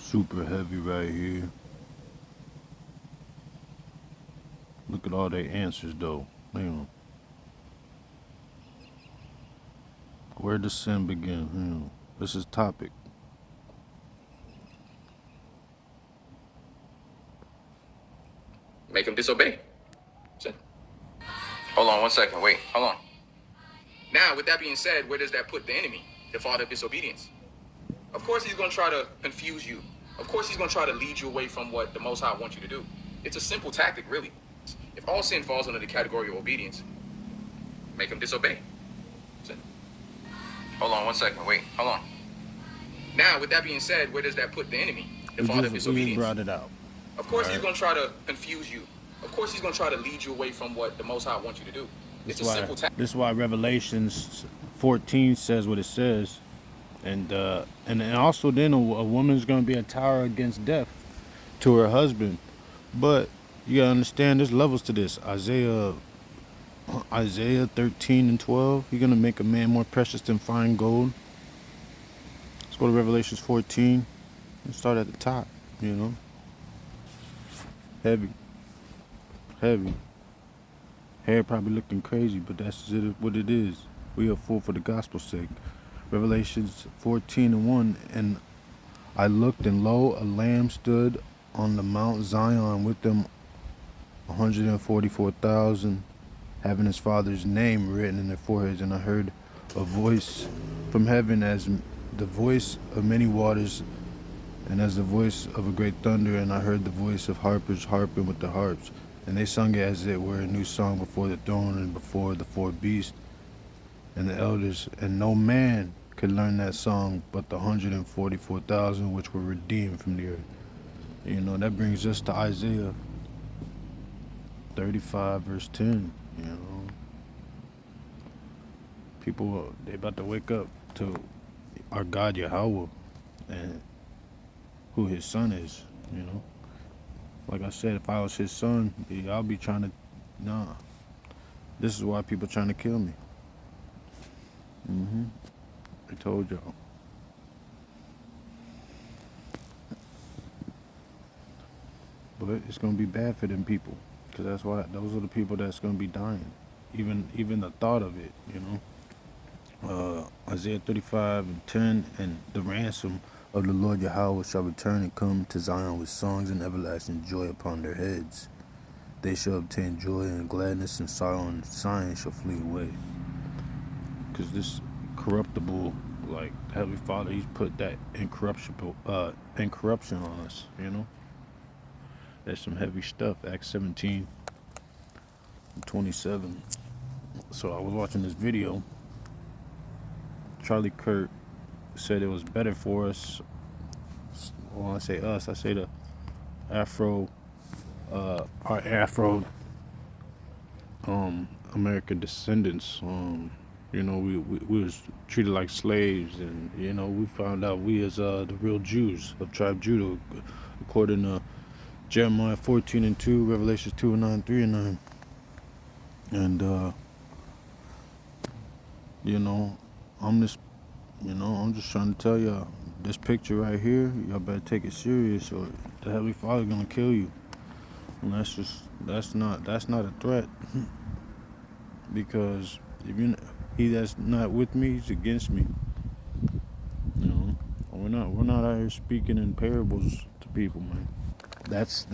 Super heavy right here. Look at all their answers though. Where does sin begin? This is topic. Make him disobey. Hold on 1 second. Wait, hold on. Now, with that being said, where does that put the enemy, the father of disobedience? Of course, he's going to try to confuse you. Of course, he's going to try to lead you away from what the Most High wants you to do. It's a simple tactic, really. If all sin falls under the category of obedience, make him disobey. Hold on 1 second. Wait, hold on. Now, with that being said, where does that put the enemy, the father of We disobedience? just brought it out. Of course, he's going to try to confuse you. Of course, he's going to try to lead you away from what the Most High wants you to do. It's a simple tactic. This is why Revelations 14 says what it says, and also then a woman's gonna be a tower against death to her husband. But you gotta understand, there's levels to this. Isaiah 13 and 12. You're gonna make a man more precious than fine gold. Let's go to Revelations 14. Let's start at the top. Heavy. Hair probably looking crazy, but that's what it is. We are full for the gospel's sake. Revelations 14 and 1. And I looked, and lo, a lamb stood on the Mount Zion, with them 144,000, having his father's name written in their foreheads. And I heard a voice from heaven as the voice of many waters, and as the voice of a great thunder. And I heard the voice of harpers harping with the harps. And they sung it as it were a new song before the throne and before the four beasts and the elders. And no man could learn that song but the 144,000 which were redeemed from the earth. That brings us to Isaiah 35 verse 10. People, they about to wake up to our God Yahweh and who his son is. Like I said, if I was his son, I'll be trying to, nah. This is why people trying to kill me. I told y'all. But it's gonna be bad for them people, because those are the people that's gonna be dying. Even the thought of it, Isaiah 35 and 10, and the ransom of the Lord Yahweh shall return and come to Zion with songs and everlasting joy upon their heads. They shall obtain joy and gladness, and sorrow and sighing shall flee away. Because this corruptible, like Heavenly Father, he's put that incorruption on us. That's some heavy stuff. Acts 17:27. So I was watching this video. Charlie Kirk said it was better for us. When I say us, I say the our Afro American descendants. We was treated like slaves, and we found out we as the real Jews of tribe Judah, according to Jeremiah 14 and 2, Revelations 2 and 9, 3 and 9. And I'm just trying to tell y'all, this picture right here, y'all better take it serious, or the Heavenly Father gonna kill you. And that's not a threat. Because if he that's not with me, he's against me. We're not out here speaking in parables to people, man. That's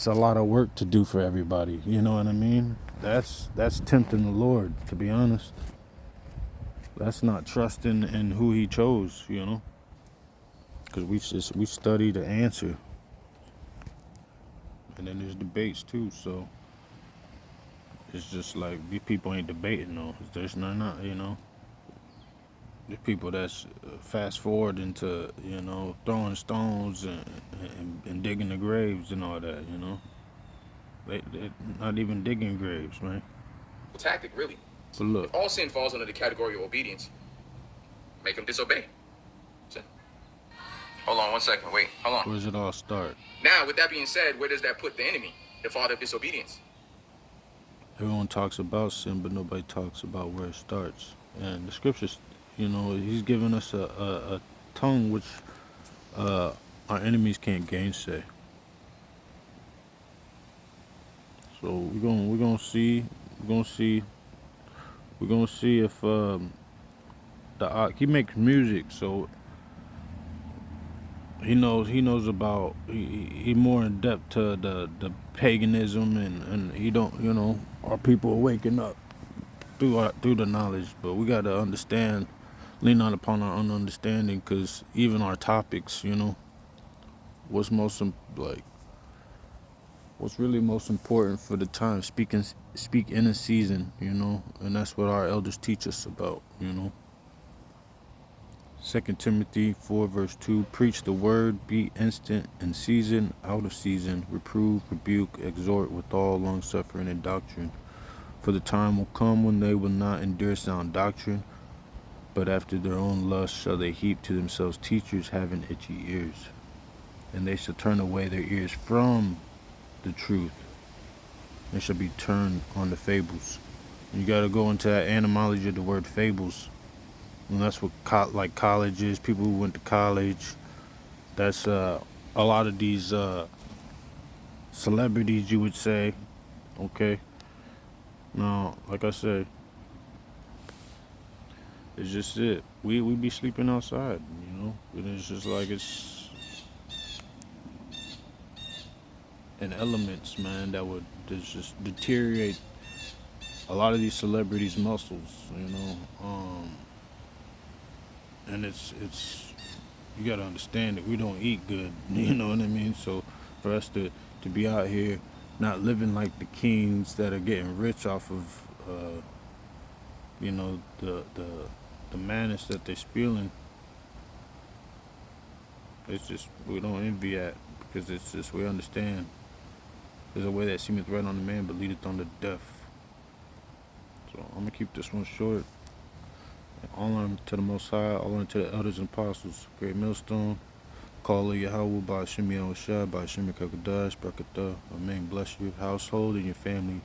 a lot of work to do for everybody. You know what I mean? That's tempting the Lord, to be honest. That's not trusting in who he chose, because we study the answer, and then there's debates too. So it's just like these people ain't debating though. There's not. There's people that's fast forwarding to throwing stones and digging the graves and all that. They're not even digging graves, man. Tactic, really. But look, if all sin falls under the category of obedience, make him disobey. Hold on 1 second. Wait, hold on. Where does it all start? Now, with that being said, where does that put the enemy, the father of disobedience? Everyone talks about sin, but nobody talks about where it starts. And the scriptures, he's given us a tongue which our enemies can't gainsay. So we're gonna see if he makes music, so he knows about he more in depth to the paganism, and he don't, our people are waking up through the knowledge, but we got to understand, lean not upon our own understanding, because even our topics, what's like what's really most important for the time, speak in a season, and that's what our elders teach us about. 2 Timothy 4 verse 2, preach the word, be instant in season, out of season, reprove, rebuke, exhort with all long suffering and doctrine. For the time will come when they will not endure sound doctrine, but after their own lust shall they heap to themselves teachers having itchy ears. And they shall turn away their ears from the truth, and shall be turned on the fables. And you got to go into that etymology of the word fables. And that's what like college is. People who went to college. That's a lot of these celebrities, you would say. Okay. Now, like I said, it's just it. We be sleeping outside, and it's just like it's an elements, man, that would just deteriorate a lot of these celebrities' muscles, and it's you gotta understand that we don't eat good, you know what I mean? So for us to be out here not living like the kings that are getting rich off of the madness that they're spewing, it's just we don't envy that, because it's just we understand there's a way that seemeth right on the man but leadeth unto death. So I'm gonna keep this one short. All unto the Most High, all unto the elders and apostles, great millstone. Call of Yahweh by Shemi Al Shah, by Shemi Kakadash, Brakatah. Amen. Bless your household and your family.